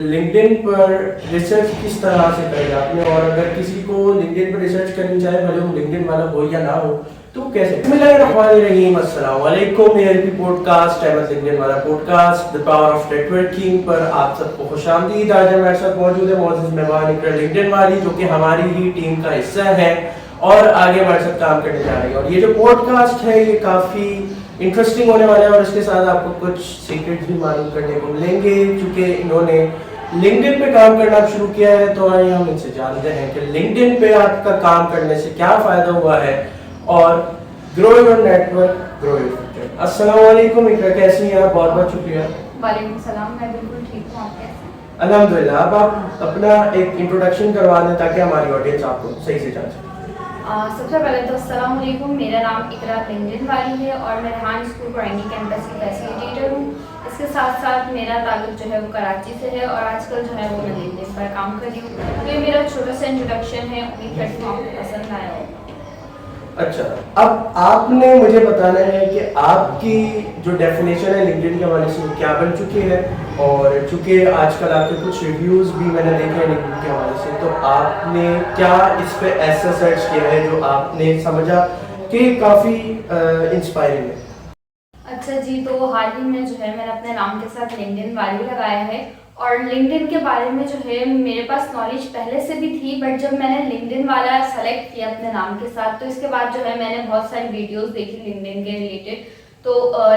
LinkedIn पर research किस तरह से करें आपने, और अगर किसी को लिंक्डइन पर रिसर्च करनी चाहे भले वो लिंक्डइन वाला हो या ना हो तो कैसे? बिस्मिल्लाहिर्रहमानिर्रहीम, अस्सलाम वालेकुम। मेरे पॉडकास्ट अहमद लिंक्डइन वाला podcast the power of networking पर आप सबको खुशामदीद। आज हमारे साथ मौजूद है मौजूद मेहमान इकरा लिंक्डइन वाली, जो कि हमारी ही टीम का हिस्सा है और आगे हमारे साथ काम करने जा रही है। और ये जो पॉडकास्ट है ये काफ़ी इंटरेस्टिंग होने वाला है और इसके साथ आपको कुछ सीक्रेट्स भी मालूम करने को मिलेंगे, क्योंकि इन्होंने लिंक्डइन पे काम करना शुरू किया है। तो आइए हम इनसे जानते हैं कि लिंक्डइन पे आपका काम करने से क्या फ़ायदा हुआ है और grow your network, grow your future. अस्सलाम वालेकुम इकरा, कैसी हैं आप? बहुत बहुत शुक्रिया। वालेकुम सलाम, मैं बिल्कुल ठीक हूँ, आप कैसे हैं? अल्हम्दुलिल्लाह। अब आप अपना एक इंट्रोडक्शन करवा दें ताकि हमारी ऑडियंस आपको सही से जान सके। सबसे पहले तो अस्सलाम वालेकुम, मेरा नाम इकरा लिंक्डइन वाली है और मैं रेहान स्कूल कुरैनी कैंपस की फैसिलिटेटर हूँ। इसके साथ साथ मेरा ताल्लुक जो है वो कराची से है और आजकल जो है वो मैं लिंक्डइन पर काम कर रही हूँ। तो ये मेरा छोटा सा इंट्रोडक्शन है, उम्मीद करती हूँ आपको पसंद आया हो। अच्छा, अब आपने मुझे बताना है कि आपकी जो डेफिनेशन है लिंक्डइन के हवाले से क्या बन चुकी है, और चूंकि आजकल आपके कुछ रिव्यूज़ भी मैंने देखे हैं लिंक्डइन के हवाले से, तो आपने क्या इस पे ऐसा सर्च किया है जो आपने समझा कि काफ़ी इंस्पायरिंग है? अच्छा जी, तो हाल ही में जो है मैंने अपने नाम के साथ लिंक्डइन वाली लगाया है और लिंक्डइन के बारे में जो है मेरे पास नॉलेज पहले से भी थी, बट जब मैंने लिंक्डइन वाला सेलेक्ट किया अपने नाम के साथ तो इसके बाद जो है मैंने बहुत सारी वीडियोस देखी लिंक्डइन के रिलेटेड। तो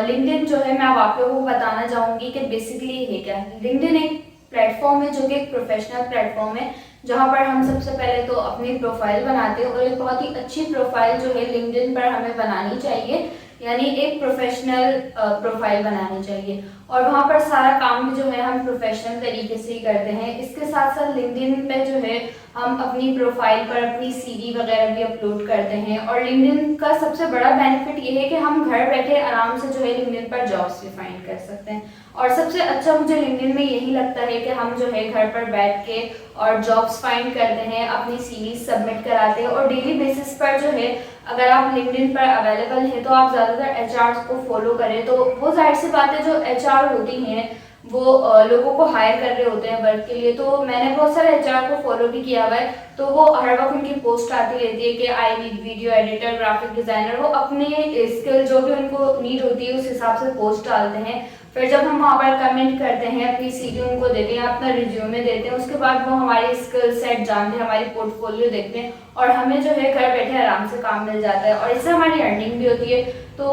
लिंक्डइन जो है मैं अब आप लोगों को बताना चाहूँगी कि बेसिकली है क्या। लिंक्डइन एक प्लेटफॉर्म है जो कि एक प्रोफेशनल प्लेटफॉर्म है, जहाँ पर हम सबसे पहले तो अपनी प्रोफाइल बनाते हैं और एक बहुत ही अच्छी प्रोफाइल जो है लिंक्डइन पर हमें बनानी चाहिए, यानी एक प्रोफेशनल प्रोफाइल बनानी चाहिए और वहाँ पर सारा काम भी जो है हम प्रोफेशनल तरीके से ही करते हैं। इसके साथ साथ लिंक्डइन पे जो है हम अपनी प्रोफाइल पर अपनी सीवी वगैरह भी अपलोड करते हैं और लिंक्डइन का सबसे बड़ा बेनिफिट ये है कि हम घर बैठे आराम से जो है लिंक्डइन पर जॉब्स भी फाइंड कर सकते हैं। और सबसे अच्छा मुझे लिंक्डइन में यही लगता है कि हम जो है घर पर बैठ के और जॉब्स फाइंड करते हैं, अपनी सीवी सबमिट कराते हैं और डेली बेसिस पर जो है अगर आप लिंक्डइन पर अवेलेबल हैं तो आप ज़्यादातर एचआर को फॉलो करें तो वो जाहिर सी बात है जो एचआर होती हैं वो लोगों को हायर कर रहे होते हैं वर्क के लिए। तो मैंने बहुत सारे एचआर को फॉलो भी किया हुआ है, तो वो हर वक्त उनकी पोस्ट आती रहती है कि I need video editor, graphic designer. वो अपने स्किल जो भी उनको नीड होती है उस हिसाब से पोस्ट डालते हैं। फिर जब हम वहाँ पर कमेंट करते हैं, अपनी सीवी उनको देते हैं, अपना रिज्यूमे देते हैं, उसके बाद वो हमारी स्किल सेट जानते हैं, हमारी पोर्टफोलियो देखते हैं और हमें जो है घर बैठे आराम से काम मिल जाता है और इससे हमारी अर्निंग भी होती है। तो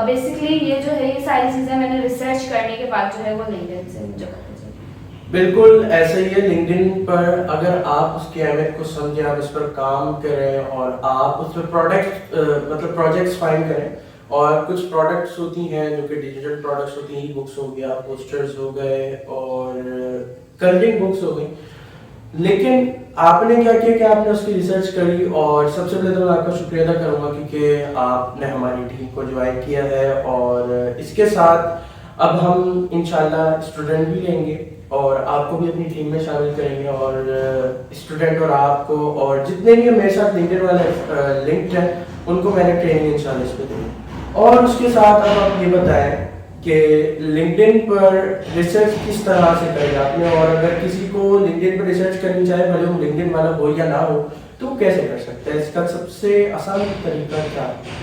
बेसिकली ये जो है ये सारी चीज़ें मैंने रिसर्च करने के बाद जो है वो लिंक्डइन से मुझे पता चली। बिल्कुल ऐसे ही है। लिंक्डइन पर अगर आप उसकी अहमियत को समझें, आप उस पर काम करें और आप उस पर प्रोजेक्ट्स फाइंड करें, और कुछ प्रोडक्ट्स होती हैं जो कि डिजिटल प्रोडक्ट्स होती हैं, ई बुक्स हो गया, पोस्टर्स हो गए और कलरिंग बुक्स हो गई। लेकिन आपने क्या किया कि आपने उसकी रिसर्च करी, और सबसे पहले तो मैं आपका शुक्रिया अदा करूँगा क्योंकि आपने हमारी टीम को ज्वाइन किया है। और इसके साथ अब हम इंशाल्लाह स्टूडेंट भी लेंगे और आपको भी अपनी टीम में शामिल करेंगे, और स्टूडेंट और आपको और जितने भी मेरे साथ लिंक्डइन वाले लिंक्ड हैं उनको मैंने ट्रेनिंग इंशाल्लाह इस पर दी। और उसके साथ अब आप ये बताएं कि लिंक्डइन पर रिसर्च किस तरह से करें आपने, और अगर किसी को लिंक्डइन पर रिसर्च करनी चाहे भले वो लिंक्डइन वाला हो या ना हो तो कैसे कर सकते हैं? इसका सबसे आसान तरीका क्या है?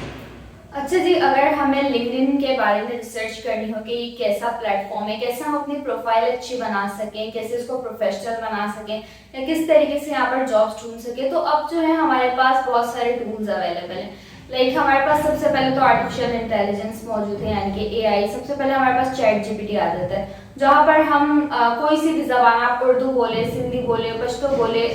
अच्छा जी, अगर हमें लिंक्डइन के बारे में रिसर्च करनी हो कि ये कैसा प्लेटफॉर्म है, कैसे हम अपनी प्रोफाइल अच्छी बना सकें, कैसे इसको प्रोफेशनल बना सकें या किस तरीके से यहाँ पर जॉब्स ढूंढ सकें, तो अब जो है हमारे पास बहुत सारे टूल्स अवेलेबल हैं। लाइक हमारे पास सबसे पहले तो आर्टिफिशियल इंटेलिजेंस मौजूद है, यानी कि एआई। सबसे पहले हमारे पास चैट जीपीटी आ जाता है, जहाँ पर हम कोई सी भी ज़बान, आप उर्दू बोले, सिंधी बोले, पश्तो बोले,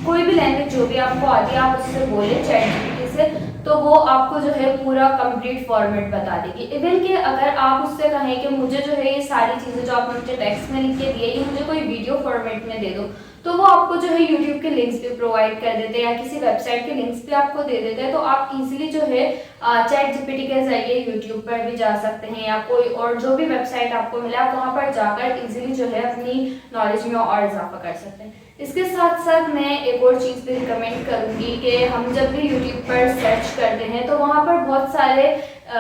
कोई भी लैंग्वेज जो भी आपको आती है आप उससे बोले चैट जीपीटी से, तो वो आपको जो है पूरा कंप्लीट फॉर्मेट बता देगी। इवन कि अगर आप उससे कहें कि मुझे जो है ये सारी चीज़ें जो आपने मुझे टेक्स्ट में लिख के दी है ये मुझे कोई वीडियो फॉर्मेट में दे दो, तो वो आपको जो है यूट्यूब के लिंक्स भी प्रोवाइड कर देते हैं या किसी वेबसाइट के लिंक्स भी आपको दे देते हैं। तो आप इजीली जो है चैट जीपीटी के जरिए यूट्यूब पर भी जा सकते हैं या कोई और जो भी वेबसाइट आपको मिले आप वहाँ पर जाकर इजीली जो है अपनी नॉलेज में और इजाफा कर सकते हैं। इसके साथ साथ मैं एक और चीज़ भी रिकमेंड करूँगी कि हम जब भी यूट्यूब पर सर्च करते हैं तो वहाँ पर बहुत सारे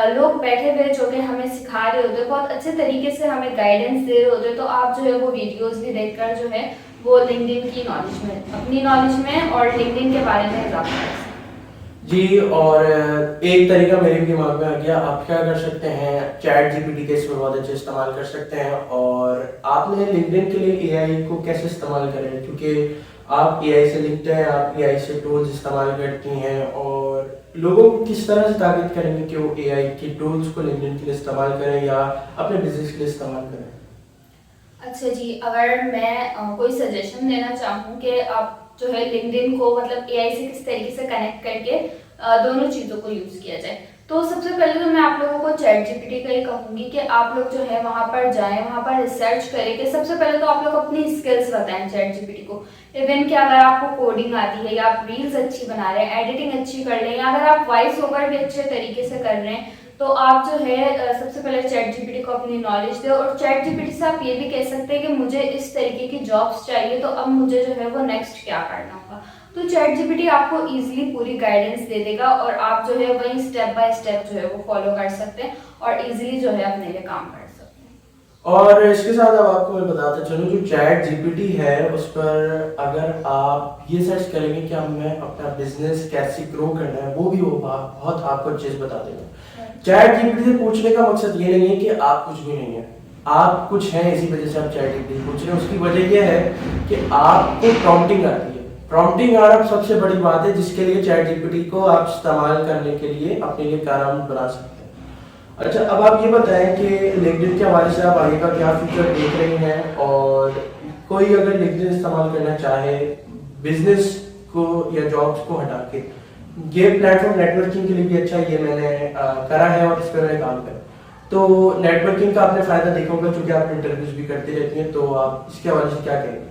लोग बैठे हुए जो कि हमें सिखा रहे होते हैं, बहुत अच्छे तरीके से हमें गाइडेंस दे रहे होते हैं, तो आप जो है वो वीडियोस भी देखकर जो है वो लिंक्डइन की नॉलेज में, अपनी नॉलेज में और लिंक्डइन के बारे में इजाफा कर सकते हैं। जी, और एक तरीका मेरे भी दिमाग में आ गया, आप क्या कर सकते हैं, चैट जीपीटी का इसमें बहुत अच्छे इस्तेमाल कर सकते हैं। और आपने लिंक्डइन के लिए एआई को कैसे इस्तेमाल करें, क्योंकि आप एआई से लिखते हैं, आप एआई से टूल्स इस्तेमाल करती हैं, और लोगों को किस तरह से ताकीद करेंगे कि वो एआई की टूल्स को लिंक्डइन के लिए इस्तेमाल करें या अपने बिजनेस के लिए इस्तेमाल करें? अच्छा जी, अगर मैं कोई सजेशन देना चाहूँ कि आप जो है लिंक्डइन को मतलब एआई से किस तरीके से कनेक्ट करके दोनों चीज़ों को यूज़ किया जाए, तो सबसे पहले तो मैं आप लोगों को चैट जीपीटी का ही कहूँगी कि आप लोग जो है वहाँ पर जाएं, वहाँ पर रिसर्च करें कि सबसे पहले तो आप लोग अपनी स्किल्स बताएं चैट जीपीटी को। इवन कि अगर आपको कोडिंग आती है या आप रील्स अच्छी बना रहे हैं, एडिटिंग अच्छी कर रहे हैं, या अगर आप वॉइस ओवर भी अच्छे तरीके से कर रहे हैं, तो आप जो है सबसे पहले चैट जीपीटी को अपनी नॉलेज दो, और चैट जीपीटी से आप ये भी कह सकते हैं कि मुझे इस तरीके की जॉब्स चाहिए, तो अब मुझे जो है वो नेक्स्ट क्या करना होगा। तो चैट जीपीटी आपको इजीली पूरी गाइडेंस दे देगा और आप जो है वही स्टेप बाय स्टेप जो है वो फॉलो कर सकते हैं और इजीली जो है अपने लिए काम कर सकते हैं। और इसके साथ अब आपको मैं बताता चलूँ, जो चैट जीपीटी है उस पर अगर आप ये सर्च करेंगे कि हमें अपना बिजनेस कैसे ग्रो करना है, वो भी वो बहुत आपको चीज़ बता देगा। चैट जीपीटी से पूछने का मकसद ये नहीं है कि आप कुछ भी नहीं है, आप कुछ हैं, इसी वजह से आप चैट जीपीटी पूछ रहे हैं। उसकी वजह यह है कि आपको प्रॉम्प्टिंग आती है। प्रॉम्प्टिंग आना सबसे बड़ी बात है, जिसके लिए चैट जीपीटी को आप इस्तेमाल करने के लिए अपने लिए कारगर बना सकते हैं। अच्छा, अब आप ये बताएं कि लिंक्डइन के हवाले से आप आगे का क्या फ्यूचर देख रही हैं, और कोई अगर लिंक्डइन इस्तेमाल करना चाहे बिजनेस को या जॉब्स को हटा के, ये प्लेटफॉर्म नेटवर्किंग के लिए भी अच्छा, ये मैंने करा है और इस पर मैंने काम करा, तो नेटवर्किंग का आपने फायदा देखा होगा, क्योंकि आप इंटरव्यूज भी करती रहती हैं, तो आप इसके हवाले से क्या कहेंगे?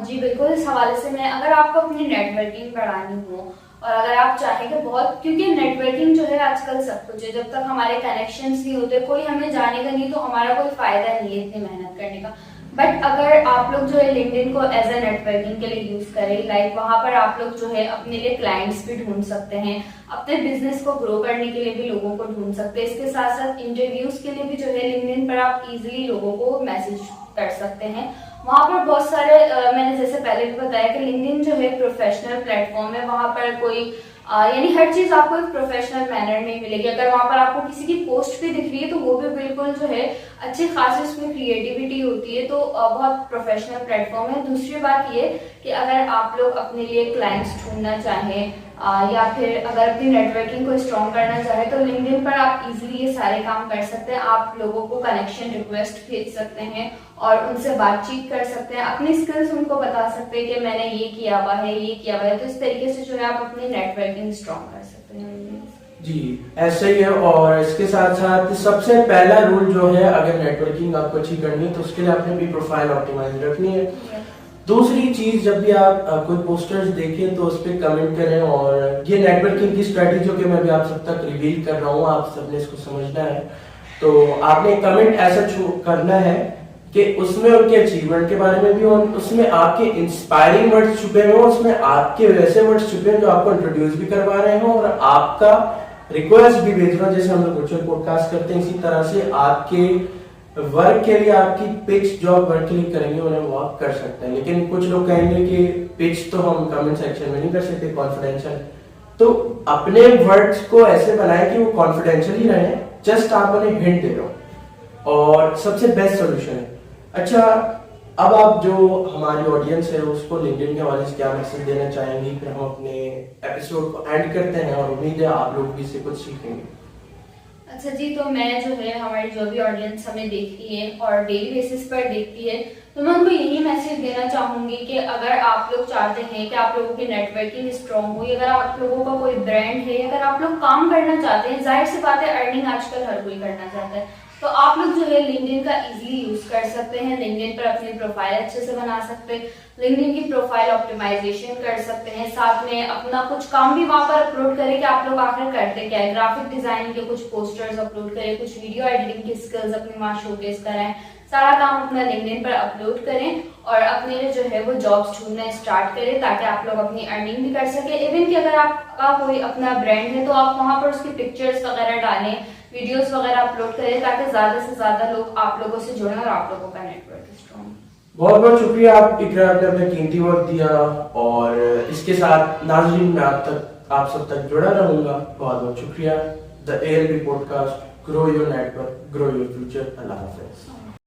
जी बिल्कुल, इस हवाले से मैं, अगर आपको अपनी नेटवर्किंग बढ़ानी हो और अगर आप चाहें कि बहुत, क्योंकि नेटवर्किंग जो है आजकल सब कुछ है, जब तक हमारे कनेक्शंस नहीं होते, कोई हमें जानेगा नहीं, तो हमारा कोई फायदा नहीं है इतनी मेहनत करने का। बट अगर आप लोग जो है लिंक्डइन को एज ए नेटवर्किंग के लिए यूज करें, लाइक वहां पर आप लोग जो है अपने लिए क्लाइंट्स भी ढूंढ सकते हैं, अपने बिजनेस को ग्रो करने के लिए भी लोगों को ढूंढ सकते हैं, इसके साथ साथ इंटरव्यूज के लिए भी जो है लिंक्डइन पर आप इजीली लोगों को मैसेज कर सकते हैं। वहां पर बहुत सारे मैंने जैसे पहले भी बताया कि लिंक्डइन जो है प्रोफेशनल प्लेटफॉर्म है, वहां पर कोई यानी हर चीज आपको एक प्रोफेशनल मैनर में मिलेगी। अगर वहां पर आपको किसी की पोस्ट भी दिख रही है तो वो भी बिल्कुल जो है अच्छी खासी उसमें क्रिएटिविटी होती है, तो बहुत प्रोफेशनल प्लेटफॉर्म है। दूसरी बात ये कि अगर आप लोग अपने लिए क्लाइंट्स ढूंढना चाहें या फिर अगर अपनी नेटवर्किंग को स्ट्रॉन्ग करना चाहे, तो लिंक्डइन पर आप इजीली ये सारे काम कर सकते हैं। आप लोगों को कनेक्शन रिक्वेस्ट भेज सकते हैं और उनसे बातचीत कर सकते हैं, अपनी स्किल्स उनको बता सकते हैं कि मैंने ये किया हुआ है, ये किया हुआ है, तो इस तरीके से जो है आप अपनी नेटवर्किंग स्ट्रॉन्ग कर सकते हैं। जी, ऐसा ही है। और इसके साथ साथ सबसे पहला रूल जो है, अगर नेटवर्किंग आपको अच्छी करनी है तो उसके लिए आपने भी प्रोफाइल ऑप्टिमाइज रखनी है। दूसरी चीज, जब भी आप कोई पोस्टर्स देखें तो उस पर कमेंट करें, और ये नेटवर्किंग की स्ट्रेटजी जो कि मैं भी आप सब तक रिवील कर रहा हूँ, आप सबने इसको समझना है। तो आपने कमेंट ऐसा करना है कि उसमें उनके अचीवमेंट के बारे में भी हो, उसमें आपके इंस्पायरिंग वर्ड्स छुपे हुए हो, उसमें आपके वैसे वर्ड्स छुपे हैं जो आपको इंट्रोड्यूस भी करवा रहे हो और आपका रिक्वेस्ट भी भेज रहा हूं, जैसे हम लोग वर्चुअल पॉडकास्ट करते हैं, इसी तरह से आपके वर्क के लिए, आपकी पिच जो आप वर्क के लिए करेंगे उन्हें वो आप कर सकते हैं। लेकिन कुछ लोग कहेंगे कि पिच तो हम कमेंट सेक्शन में नहीं कर सकते, कॉन्फिडेंशियल, तो अपने वर्ड्स को ऐसे बनाएं कि वो कॉन्फिडेंशियल ही रहे, जस्ट आप उन्हें हिंट दे रहे हो, और सबसे बेस्ट सोल्यूशन है। अच्छा, अब आप जो हमारी ऑडियंस है उसको लिंक्डइन के हवाले से क्या मैसेज देना चाहेंगी, फिर हम अपने एपिसोड को एंड करते हैं, और उम्मीद है आप लोग भी इससे कुछ सीखेंगे। अच्छा जी, तो मैं जो है हमारी जो भी ऑडियंस हमें देखती है और डेली बेसिस पर देखती है, तो मैं उनको यही मैसेज देना चाहूंगी कि अगर आप लोग चाहते हैं कि आप लोगों की नेटवर्किंग स्ट्रॉन्ग हो, अगर आप लोगों का कोई ब्रांड है, अगर आप लोग काम करना चाहते हैं, जाहिर सी बात है अर्निंग आजकल हर कोई करना चाहता है, तो आप लोग जो है लिंक्डइन का इजीली यूज कर सकते हैं। लिंक्डइन पर अपनी प्रोफाइल अच्छे से बना सकते हैं, लिंक्डइन की प्रोफाइल ऑप्टिमाइजेशन कर सकते हैं, साथ में अपना कुछ काम भी वहां पर अपलोड करें कि आप लोग आखिर करते क्या है, ग्राफिक डिजाइनिंग के कुछ पोस्टर्स अपलोड करें, कुछ वीडियो एडिटिंग की स्किल्स अपनी वहां शोकेस कराएं, सारा काम अपना लिंक्डइन पर अपलोड करें और अपने लिए जो है वो जॉब्स ढूंढना स्टार्ट करें, ताकि आप लोग अपनी अर्निंग भी कर सके। इवन कि अगर आपका कोई अपना ब्रांड है तो आप वहाँ पर उसकी पिक्चर्स वगैरह डालें, वीडियोस वगैरह अपलोड करें, ताकि ज़्यादा से ज़्यादा लोग आप लोगों से जुड़ें और आप लोगों का नेटवर्क स्ट्रॉन्ग। बहुत बहुत शुक्रिया आप इकरा, आपने अपना कीमती वक्त दिया, और इसके साथ नाज़रीन मैं आप सब तक जुड़ा रहूंगा। बहुत बहुत शुक्रिया। The ALB podcast, grow your network, grow your future. अल्लाह हाफ़िज़।